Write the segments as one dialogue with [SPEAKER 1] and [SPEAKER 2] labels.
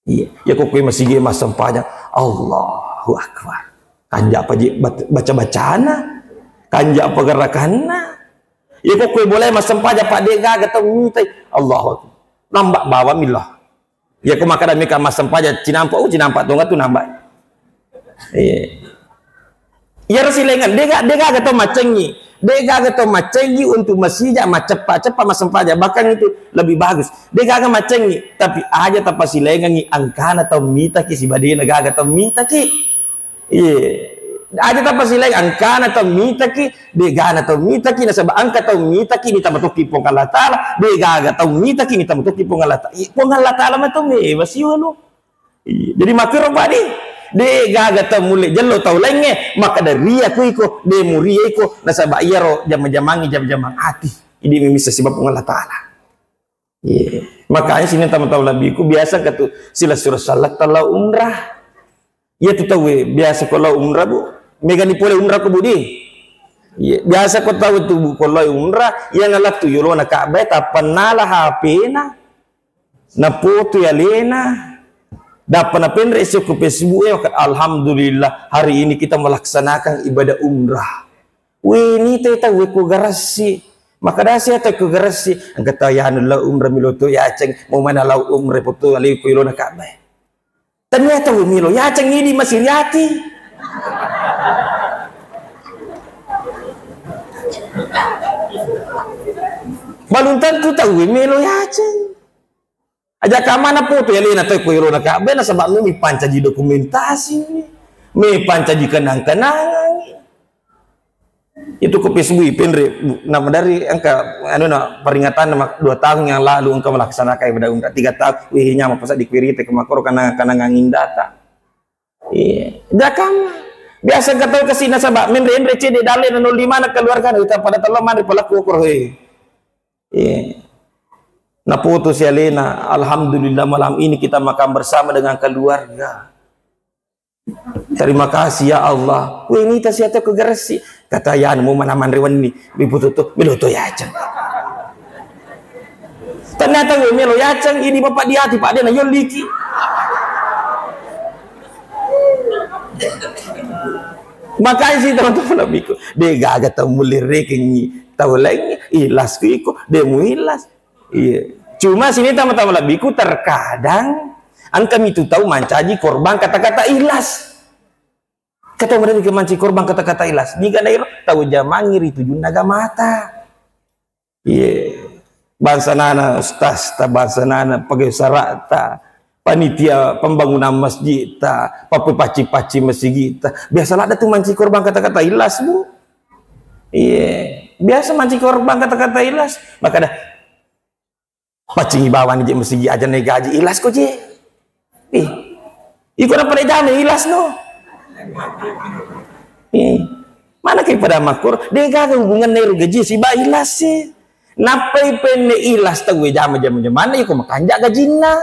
[SPEAKER 1] Iya, ya kok masih ge mas sempanya Allahu Akbar. Kanja apa je baca bacana, kanja apa gerakanna. Ya kok boleh mas sempaja pak dega ketemu Allahu Akbar. Nambah bawa milah. Ya kok makan demi mas sempaja cinampak cinampak tunggu tu nambah. Iya. Ya rasilengan dega ketemu macengi. Dega ketemu macengi untuk masijak cepat mas sempaja bahkan itu lebih bagus. Dega ke macengi tapi aja tanpa silengan ni angkana atau mita ki si badina gaga atau mita ki. Iya. Aja tanpa silai angkana atau mita ki dega atau mita ki nasaba angka atau mita ki nita matuki pong Allah Taala dega atau mita ki nita matuki pong Allah Taala. Pong Allah Taala matu me masih lo. Jadi makro badi dega atau mulai jello tau lenge maka dari aku iko de muri iko nasaba iyaro jam-jamangi jam-jamang hati. Ini bisa sebab pong Allah Taala. Iya. Makanya sini tamu-tamu labiku biasa katu sila surah salat talau umrah. Ya tu tahu biasa kalau umrah bu megani pole umrah ko budi. Ya, biasa ko tahu tu bu kalau umrah yang ngalak tu yolo na Ka'bah ta panala hapena na foto ya lena dapat na pendre isu ko Facebook alhamdulillah hari ini kita melaksanakan ibadah umrah. Ini tahu ko garasi maka dasi atau ko garasi ang katayan la umrah miloto ya ceng mau mana la umrah foto ali ko yolo na Ka'bah. Ternyata milo ya ceng ini masih riati. Balun tentu tahu milo ya ceng. Aja kamana foto ya lena toy kuiro na Ka'bah na sabab mi panca di dokumentasi mi panca di kenang-kenangan. Itu ke Facebook pendre nama dari angka anu na peringatan 2 tahun yang lalu engkau melaksanakan ibadah umrah 3 tahun wih nya mapasa dikwirite ke makro karena ngangin data. Iya, dah kamu biasa kata kesina sabab mendre CD dalen 05 na keluarga kita pada telo mari pelaku ukur he. Iya. Nah putus ya Lena, alhamdulillah malam ini kita makan bersama dengan keluarga. Terima kasih ya Allah. Wih ini tas siapa kegerasi. Kata ya mau mana mandriwan ini. Bibututu biluto ya ceng. Ternyata gue melo ya ceng ini bapak di hati pak dia na yoliki. Makanya sih teman-teman abiku. Dia gagal tahu mulai rekengi. Tahu lagi ilas ku dia mau ilas. Iya. Cuma sini teman-teman abiku terkadang kami itu tahu mancaji korban kata-kata ikhlas. Kata mereka manci korban kata-kata ikhlas. Jika daerah tahu jamangir itu junaga mata. Iya. Bangsa nana ustaz, bangsa nana pegawai sarata, panitia pembangunan masjid, papi paci-paci masjid kita. Biasalah ada tuh manci korban kata-kata ikhlas bu. Iya. Biasa manci korban kata-kata ikhlas. Maka dah paci ibawan je masjid aja nih gaji ikhlas kok je. Ikut apa jamin ilas no. Mana kayak pada makur dia kagak hubungan neru gaji si ba ilas sih. Napai pene ilas tahu jam mana ikut makanja gajina.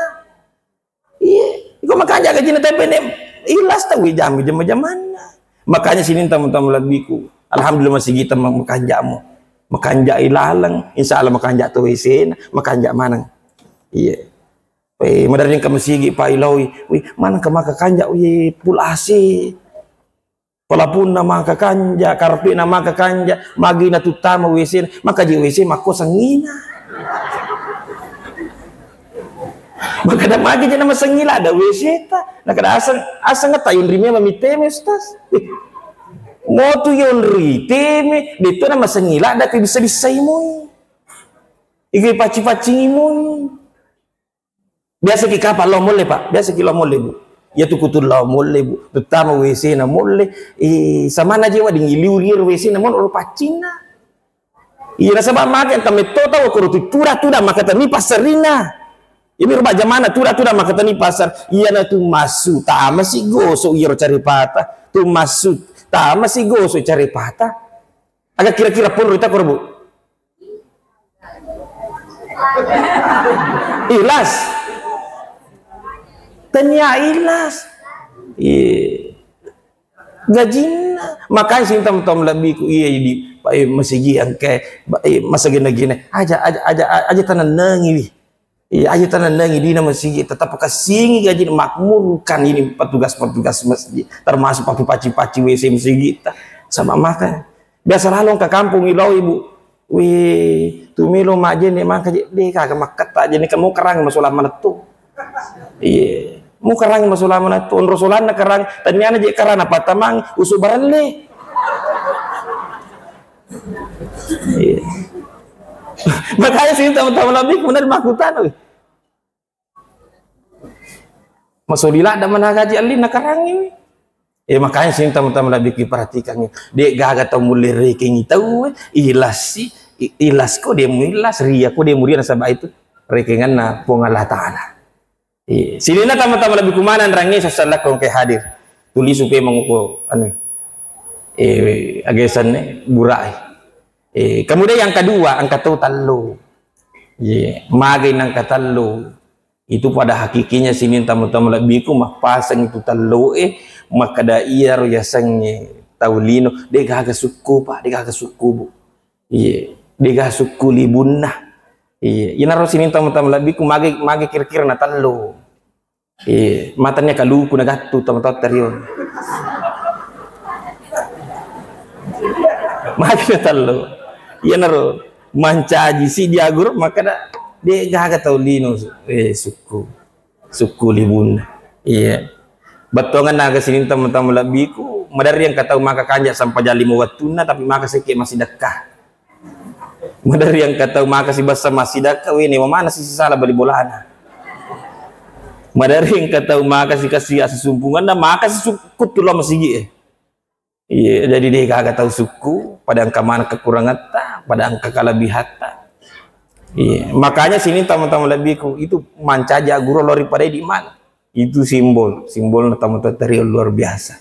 [SPEAKER 1] Iya, ikut makanja gajina tapi pene ilas tahu jam mana. Makanya sini tamu-tamu labiku. Alhamdulillah masih kita makanjamu. Makanja ilalang, insya Allah makanja tuh isin, makanja mana. Iya. Madarin ka masigi pa ilaw mana ka makakanja pul asi palapun na makakanja karpi na makakanja magi na tutama wisin makaji wisin mako sangina maka da magi jana masangila ada wisita nakada asang tayon rime mamiteme ustaz motu yon riteme dito na masangila da bisa imo iki paci-paci imo. Biasa kita kapal lo mole pak, biasa kita lo mole bu. Ya tu kutu lo mole bu, terutama WC na mole. Sama na jiwa dengan liur WC na mole orang pacina. Iya rasa bah makan kami total waktu itu turah maka tani pasarina. Ini rumah jamana turah maka tani pasar. Iya na tu masuk, tak masih gosok iya cari patah. Tu masuk, tak masih gosok cari patah. Agak kira-kira pun kita korbu. Ilas. Tanya ilas. Gajina. Makanya sih tam lebih ku iya di masih yang ke masa gini aja tanan nengi. Iya, aja tanah nengi di masjid tetap kesingi gaji makmurkan ini petugas-petugas masjid, termasuk paci-paci WC masjid kita sama makan. Biasa lalu ke kampung ilau ibu, wih, tu milo majen nih maka deh kagak makat tak jadi kamu kerang masulah mana tuh, iya, mau kerang masulah mana tuh, Rasulullah kerang, ternyata jadi kerang apa tamang usubaran le, iya. Makanya sih teman-teman lebih kemudian makutan, masudila ada mana gaji alin nakarang ini. Makanya sih teman-teman lebih perhatikan dia gagal tahu mulai reking tahu ilas sih ilas kok dia ilas ria kok dia murid nasabah itu rekengan na pengalah tanah. Sini na teman-teman lebih kumana rangi sesalah kong ke hadir tulis supaya mengukur anu agesan burai. Kemudian yang kedua angka tahu talu magin angka talu itu pada hakikinya sini teman-teman lebih ku mah pasang itu talu maka da iya ro yasangnya taulino dia gak suku pak dia gak suku bu iya dia gak suku libunah iya ina ro sini teman-teman lebih ku magi kira-kira na talu iya matanya kaluku na gatu teman-teman terion magi na talu iya naro mancaji si diagur maka da dia gak tahu lino suku libun iya batongan naga sini teman-teman labiku madari yang kata maka kanja sampai jali watuna tapi maka sekek masih dekat madari yang kata maka si basa masih dekat ini mana sih salah bali bolana madari yang kata maka si kasih asumpungan dan maka si suku tuh lo masih iya jadi dia gak tahu suku pada angka mana kekurangan ta pada angka kelebihan ta. Iya, makanya sini teman-teman lebihku itu mancaja guru lori pada di mana? Itu simbol teman-teman dari luar biasa.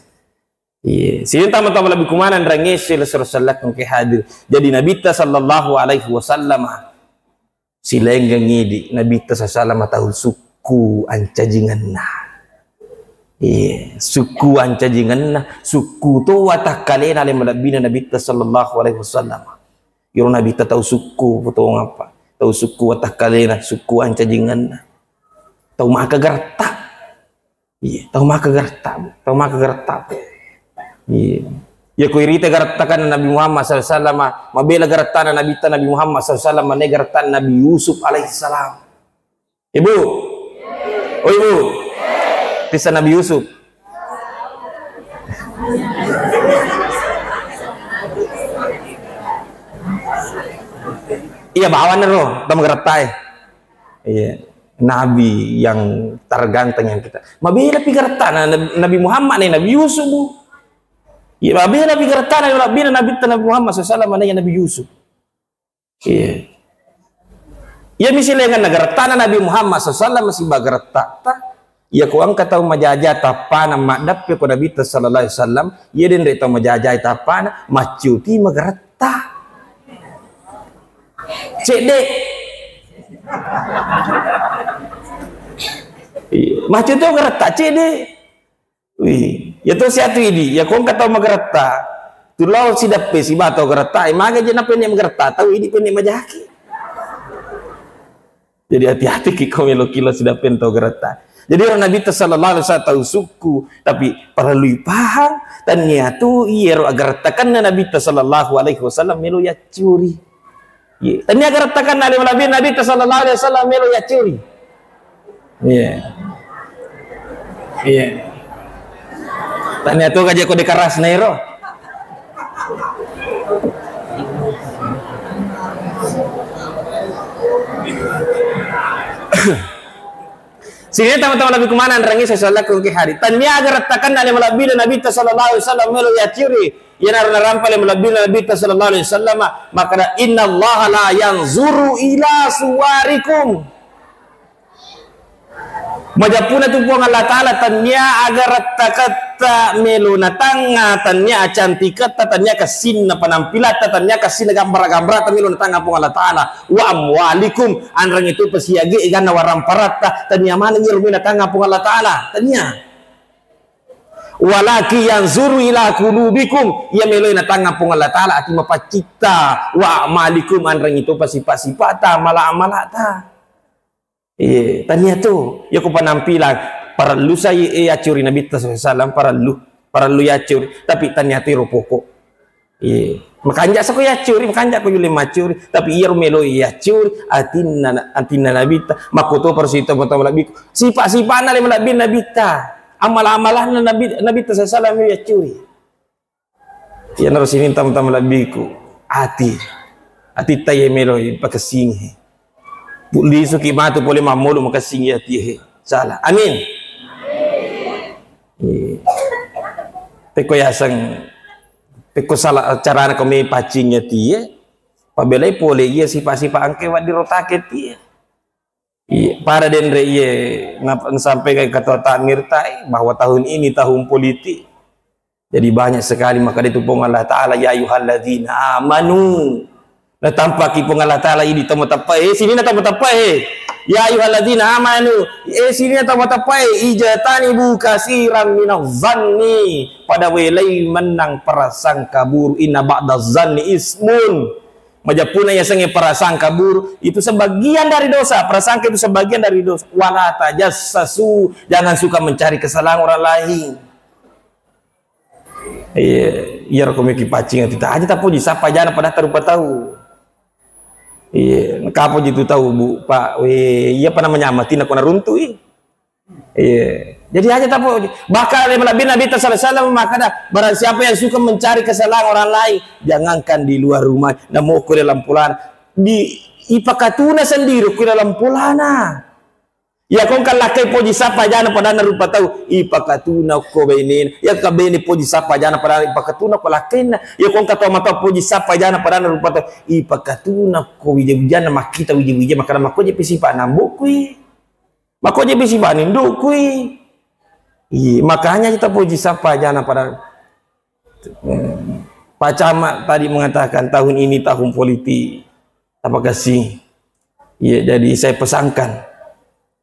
[SPEAKER 1] Iya, sini teman-teman lebih kumana rangesil Rasulullah ke hadir. Jadi Nabi sallallahu alaihi wasallam silenggang ngidi Nabi sallallahu tahu suku ancajinganna. Iya, suku ancajinganna, suku tu watak kalian ale melabina Nabi sallallahu alaihi wasallam. Yo Nabi tahu suku betul apa? Tahu suku watah kalena suku ancajingan tahu maka gerta iya tahu maka gerta iya ya ku irita gerta kan Nabi Muhammad SAW mabela gerta Nabi Muhammad SAW mane gerta Nabi Yusuf alaihissalam ibu oh ibu kisah Nabi Yusuf iya bawa nero tamu geratai iya nabi yang terganteng yang kita mabila pigertana Nabi Muhammad nih Nabi Yusuf bu iya mabila pigertana Nabi Muhammad SAW nih Nabi Yusuf iya iya misalnya kan negertana Nabi Muhammad SAW masih bagertata iya ku angkat tahu majaja tapana madap ya ku Nabi sallallahu alaihi wasallam iya den tahu majaja tapana macuti magerta cede macam tu gerta cede wih ya tu siatu ini ya kau kata magerta tu lau si dape si bato gerta maga je napa ni magerta tahu ini pun ni majaki jadi hati-hati kau melo kilo si dape tau gerta jadi orang Nabi sallallahu alaihi wasallam tahu suku tapi perlu paham tanya tu iya ro agar tekan Nabi sallallahu alaihi wasallam melo ya curi. Tanya agar tekan Nabi sallallahu alaihi wasallam melo ya curi. Iya. Iya. Tanya tu kaje ko dikaras nairo. Sini teman-teman Nabi kemana rangi sesuatu ke hari. Tanya agar tekan Nabi sallallahu alaihi wasallam melo ya curi. Yang rampal melabih Nabi sallallahu alaihi wasallam maka inna Allah la yanzuru ila suwarikum majapuna tu puang Allah Ta'ala tanya agar takata meluna tanga tanya cantikata tanya kasinna penampilan tanya kasinna gambar-gambar meluna tanga puang Allah Ta'ala wa amwalikum anrang itu pasiagi igana waramparata tanya mana nyirumina tanga puang Allah Ta'ala tanya walaki yang zuru ila kulubikum ya meloi na tanga pong Allah Ta'ala ati mapacita wa amalikum anrang itu pasipata mala amalata Iya, tanya tu. Ya ko panampilan perlu saya curi Nabi sallallahu perlu ya curi. Tapi tanya tu pokok. Iya. Makanya aku ya curi, makanya aku yule macuri. Tapi iya melo ya curi. Atina Nabi ta. Makoto persito betul Nabi. Sifat-sifatna le Nabi ta. Amal-amalan Nabi sallallahu ya curi. Ya harus ini tam-tam Nabiku. Ati taye melo pakasing. Puli suki matu boleh mamulu makasing ya tihe. Salah. Amin. Peko yasang peko salah cara kami pacingnya tiye. Pabelai pole iya sifat-sifat angke wa dirotake tiye. Para denre iye sampai ke kata takmir tai bahwa tahun ini tahun politik. Jadi banyak sekali maka ditupung Allah Ta'ala ya ayyuhalladzina amanu. Nah tampaki pun Allah Ta'ala ini tamu tapai sini na tamu tapai ya ayyuhalladzina amanu sini na tamu tapai ijatanibu katsiran minadh zanni pada welai menang prasangka buruk inna ba'daz zanni ismun majapuna ya sange prasangka buruk itu sebagian dari dosa. Prasangka itu sebagian dari dosa. Wala tajassasu, jangan suka mencari kesalahan orang lain. Iya rekomendasi pacing tidak aja tapi disapa jangan pada terupa tahu. Iya, kapo jitu tahu bu pak, iya apa namanya amatin aku naruntu iya. Jadi aja tapi bakal Nabi sallallahu alaihi wasallam maka barang siapa yang suka mencari kesalahan orang lain, jangankan di luar rumah, namo ku dalam pulana, di ipakatuna sendiri ku dalam pulana. Ya kong kalakai poji sapa jana pada rupa tahu ipakatuna ko benin ya kabeni poji sapa jana pada ipakatuna ko lakena ya kong kata mata poji sapa jana pada rupa tahu ipakatuna ko wije-wijana makita wije-wije makana makoje pisipa nambukui makoje pisipa nindukui makanya kita poji sapa jana pada Pak Camat tadi mengatakan tahun ini tahun politik apa kasih ya jadi saya pesankan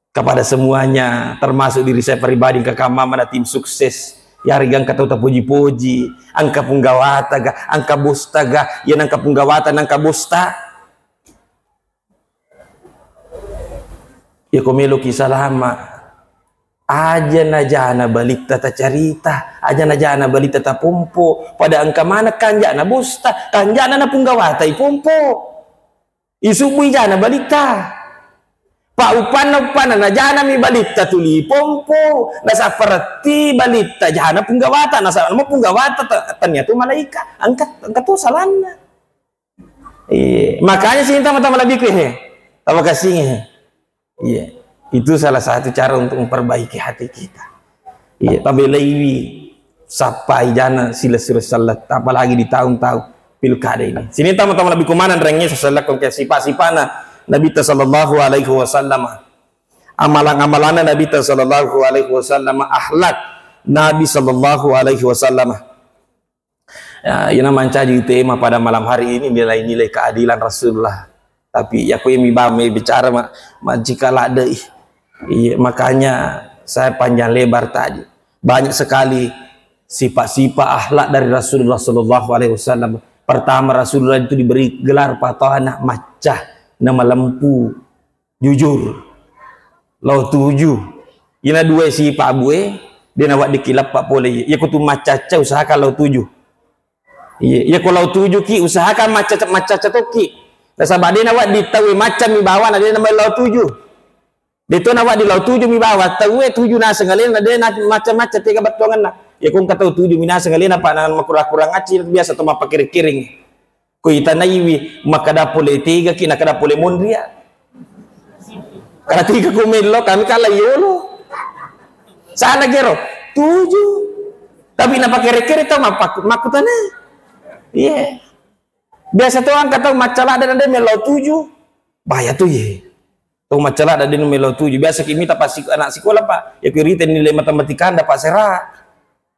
[SPEAKER 1] kepada semuanya termasuk diri saya pribadi kakak mama dan tim sukses ya rigang kata uta puji-puji angka punggawata ga angka bosta ga ya angka punggawata angka bosta ya komelo kisah lama aja najana balik tata carita aja najana balik tata pompo pada angka mana kanjana bosta kanjana na punggawata ipompo isubui jana balik ta Pak upana na jana mi balita tuli pompo nasa perti balita jana punggawata nasa mo punggawata tanya tu malaika angkat tu salana makanya sih tama-tama lebih ke terima kasih iya itu salah satu cara untuk memperbaiki hati kita iya tapi lewi sampai jana sila salat apalagi di tahun-tahun pilkada ini sini tama-tama lebih kumanan rengnya sesalat kongsi sipana Nabi sallallahu alaihi wasallam amalan-amalan Nabi sallallahu alaihi wasallam akhlak Nabi sallallahu alaihi wasallam ya yang mancaji tema pada malam hari ini nilai-nilai keadilan Rasulullah tapi aku yang bicara jika ada makanya saya panjang lebar tadi banyak sekali sifat-sifat akhlak dari Rasulullah sallallahu alaihi wasallam. Pertama Rasulullah itu diberi gelar patahana macah nama lempu jujur lau tuju ina dua si pak bue dia nawak dikilap pak boleh ya kutu macaca usahakan lau tuju ya kalau tuju ki usahakan macaca tu ki nasabah dia nawak ditawi macam mi bawa dia nama lau tuju dia tu nawak di lau tuju mi bawa tahu tuju nasa ngalin dia macam-macam tiga batuangan lah ya kung kata tuju mi nasa ngalin apa nan kurang-kurang acil biasa tu mapa kiring-kiring ko itanaiwi makada pole tiga kina kada pole mondria kada tiga ko melo kami kala yolo sana gero tuju tapi napa kere-kere tau makutana iya biasa tuh angkat tau macala dan ada melo tuju bahaya tuh ye tau macala dan ada melo tuju biasa kimi tak pasti anak sekolah pak ya kirita nilai matematika dapat serah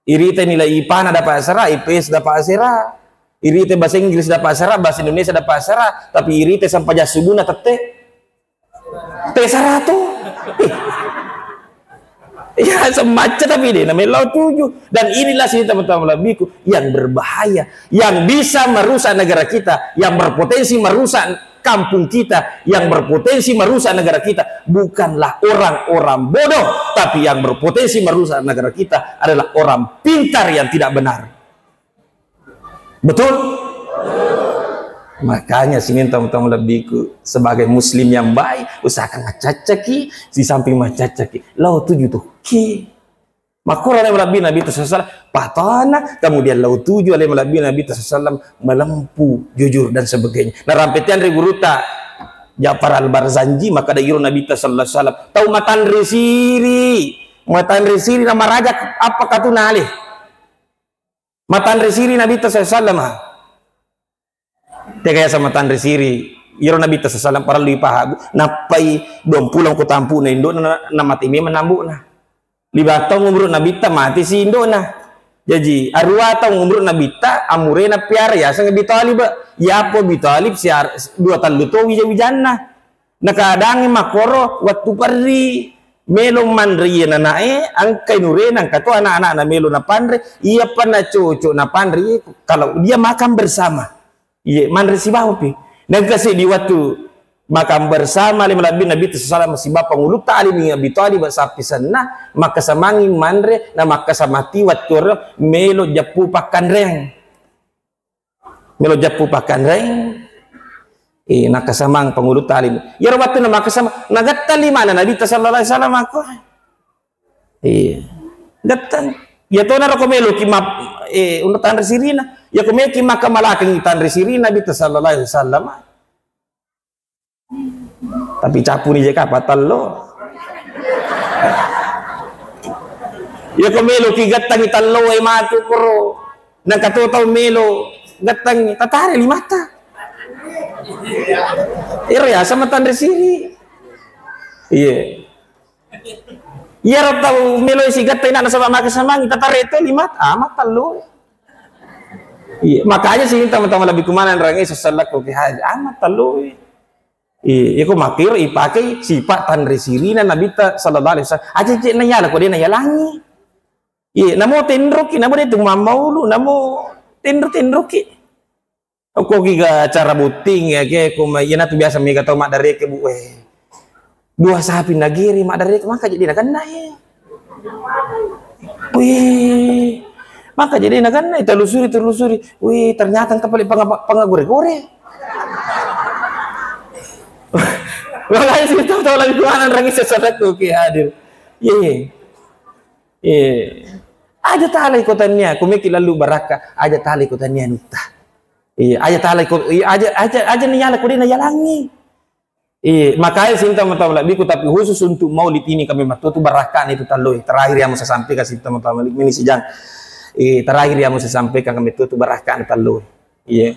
[SPEAKER 1] irita nilai IPA dapat serah IPS dapat serah irite bahasa Inggris dapat serah, bahasa Indonesia dapat serah, tapi irite sampai jasubuna tete serah tuh. Ya semacam tapi ini namanya laut tujuh dan inilah sih teman-teman labiku yang berbahaya, yang bisa merusak negara kita, yang berpotensi merusak kampung kita, yang berpotensi merusak negara kita bukanlah orang-orang bodoh, tapi yang berpotensi merusak negara kita adalah orang pintar yang tidak benar. Betul? Makanya sini teman-teman lebihku sebagai muslim yang baik, usahakan macacaki di samping macacaki lau tujuh tuh ki makuran yang Nabi SAW patana, kemudian lau tujuh oleh Nabi SAW melempu jujur dan sebagainya. Nah rampetian reguruta Ja'far al-Barzanji maka da iru Nabi SAW tahu matan resiri nama raja apa katu nalih matan resiri Nabi SAW tegaya sama tandri siri iro Nabi SAW para li pahagu napai dom pulang ku tampu na indo na mati mi menambu na libatong umur Nabi ta mati si indo na jadi arwa tong umur Nabi ta amure na piara ya sang Abi ba ya po Abi siar dua talu to wijanna nakadangi makoro waktu perri melo mandri na nae ang kainure nang kato anak-anak na melo na pandre iya pa na cucu na pandre kalau dia makan bersama. Iya, mandri si bawa dan kasih di waktu makan bersama Nabi SAW masih bapak ngulu tali mi Abi Thalib sapi sana maka samangin mandre na maka samati waktu melo japu pakan reng nakasamang pangulu tali ya waktu na maka sama nagatali mana Nabi sallallahu alaihi wasallam aku iya gatan ya to na ko melo kimap unutan resirina ya kumeki maka malaking tan resiri Nabi sallallahu alaihi wasallam tapi capu ni je kapatal lo ya kumelo ki gatang itallo ay matu kuro nang katutaw melo gatang tatari limata ya sama tan resiri iya ya ratau melo si gatang na sama makasamang tatari ito limat amat talo. Iya, makanya sih teman-teman lebih kemana rangi sesalak kopi haji amat talui. Iya, aku makir ipakai sifat tanri sirina Nabi sallallahu alaihi wasallam. Aja cek nanya lah kau dia nanya langi. Iya, namo tendroki, namo dia tu mamau lu, namo tendroki. Aku kiga cara buting ya ke aku mayana tu biasa mega tau mak dari ke bu dua sapi nagiri mak dari maka jadi nak kena ya. Wih. Maka jadi kan telusuri wih ternyata kepala pengagore-gore makanya sih tahu lagi kemana rangi sesuatu ki hadir iya ada tali kotannya kumiki lalu baraka ada tali kotannya nuta iya ada tali aja nyala kudina yalangi iya makanya sih teman-teman lebih tapi khusus untuk maulid ini kami matutu barakan itu taloi terakhir yang mau saya sampaikan sih teman-teman ini sejang terakhir yang mau saya sampaikan kami itu barakan taloi iya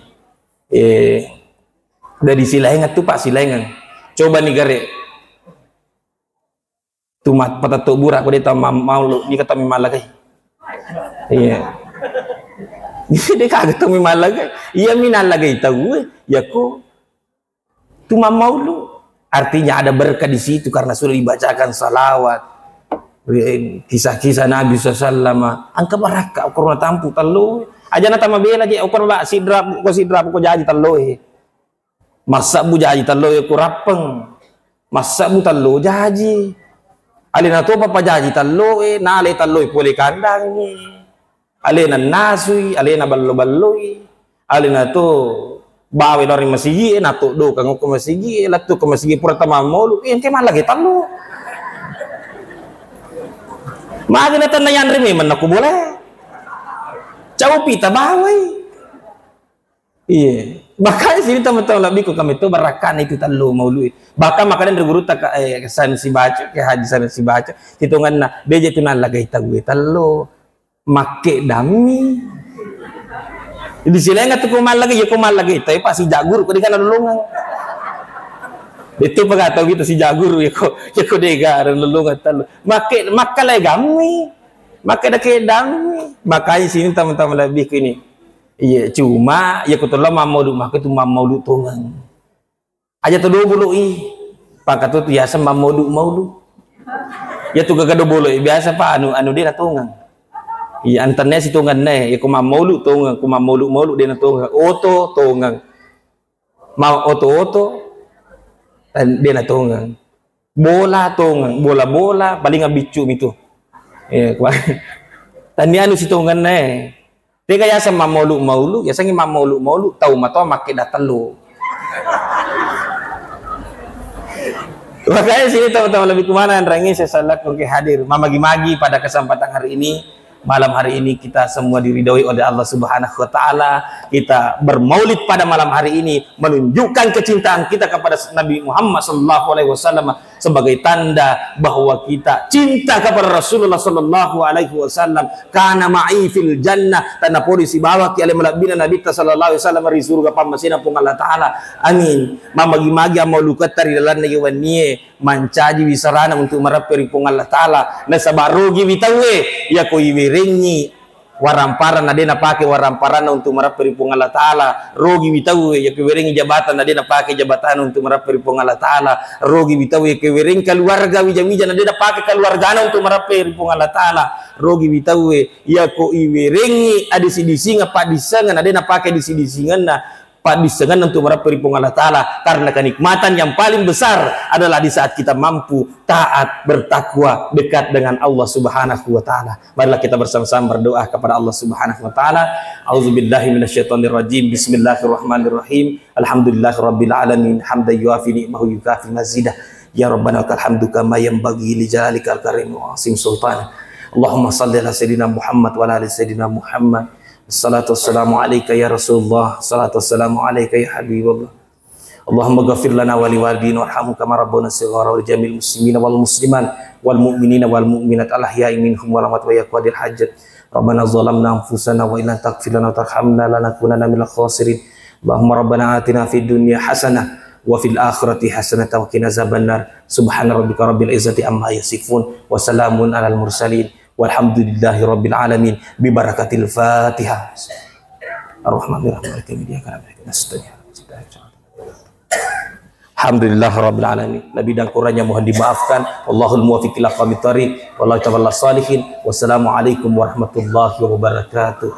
[SPEAKER 1] dari silaingan tuh Pak silaingan coba nih gare tumat patato burak ko dito mau di kata mi malagay iya di kaget mi malagay iya minalagay tahu ya ko tumamaulu artinya ada berkah di situ karena sudah dibacakan salawat kisah-kisah Nabi SAW angka baraka ukur tampu talo aja na tamabela je ukur ba sidrap ko jaji talo masa bu jaji talo ko rapeng masa bu talo jaji alina to papa jaji talo nale talo pole kandang alina nasui alina ballo-balloi alina to bawe dari masigi nato do kang ko masigi latu ko masigi pura tamamolu ke malagi talo magi na tanayan rin man ako boleh caw pita baway iya baka sini teman-teman lebih ko kami to barakan itu talo maului baka makanan guru tak kesan si baca ke haji san si baca hitungan na beje tu nalagay tagwe talo make dami di sila nga to kumalagay yo kumalagay tay pa si jagur ko di kana lulungan itu pagataw gitu si jagur ya ko dega lulungan talo makalay gami makai dami makanya sini teman-teman lebih ke ini iya cuma ya kutulah mamaudu maka itu mamaudu tungang aja tuh 20 pakat tuh biasa mamaudu ya tuh gagado boleh biasa pak anu dia tungang iya antarnya si tungan nih ya ku mamaudu tungang ku mamaudu dia tungang oto tungang mau oto Dan dia nak tongang. Bola tongang, bola paling ngabicu itu. Dan dia anu si tongan Dia kaya sama maulu, ya sangi maulu, tahu mata make dah telu. Makanya sini teman-teman lebih kemana rangi saya salah hadir mamagi-magi pada kesempatan hari ini. Malam hari ini kita semua diridhoi oleh Allah Subhanahu wa taala. Kita bermaulid pada malam hari ini menunjukkan kecintaan kita kepada Nabi Muhammad sallallahu alaihi wasallam sebagai tanda bahwa kita cinta kepada Rasulullah sallallahu alaihi wasallam. Kana ma'i fil jannah, tanda polisi bawa ki alaihi malabina Nabi sallallahu alaihi wasallam ri surga pamasina pun Allah taala. Amin. Mamagi-magi mau lukat tari dalan ni wanie mancaji wisarana untuk meraperi pun Allah taala. Na sabarugi bitawe ya ko iwirengi waramparan adena pake waramparan untuk meraperi pun Allah taala. Rogi bitawe ya ko iwirengi jabatan adena pake jabatan untuk meraperi pun Allah taala. Rogi bitawe ya ko iwirengi keluarga wija-wija adena pake keluargana untuk meraperi pun Allah taala. Rogi bitawe ya ko iwirengi adisi-disinga padisangan adena pake disi-disinganna padisengan untuk meraperi pun Allah taala, karena kenikmatan yang paling besar adalah di saat kita mampu taat, bertakwa, dekat dengan Allah Subhanahu wa taala. Marilah kita bersama-sama berdoa kepada Allah Subhanahu wa taala. Auzubillahi minasyaitonir rajim. Bismillahirrahmanirrahim. Alhamdulillahirabbil alamin. Hamdan yuafi ni'mahu yukafi mazidah. Ya Rabbana lakal hamdu kama yanbaghi li jalalikal karim wa asim sultan. Allahumma shalli ala sayidina Muhammad wa ala ali sayidina Muhammad. Assalatu wassalamu alaika ya Rasulullah. Assalatu wassalamu alaika ya Habibullah. Allahumma ghafir lana wa liwalidina warhamhum kama rabbana shighara wa jamil muslimina wal musliman wal mu'minina wal mu'minat al ahya'i minhum wal amwat wa yaqdir hajat. Rabbana zalamna anfusana wa illam taghfir lana wa tarhamna lanakunanna minal khasirin. Allahumma rabbana atina fid dunya hasanah wa fil akhirati hasanah wa qina azabannar. Subhana rabbika rabbil izzati amma yasifun wa salamun alal mursalin. Walhamdulillahi rabbil alamin bi barakatil Fatihah. Ar-Rahmanir-Rahim. Alhamdulillah rabbil alamin. Lebih dan kurangnya mohon dimaafkan. Wallahul muwaffiq ila aqwamit thoriq. Wallahu ta'ala shalihin. Wassalamualaikum warahmatullahi wabarakatuh.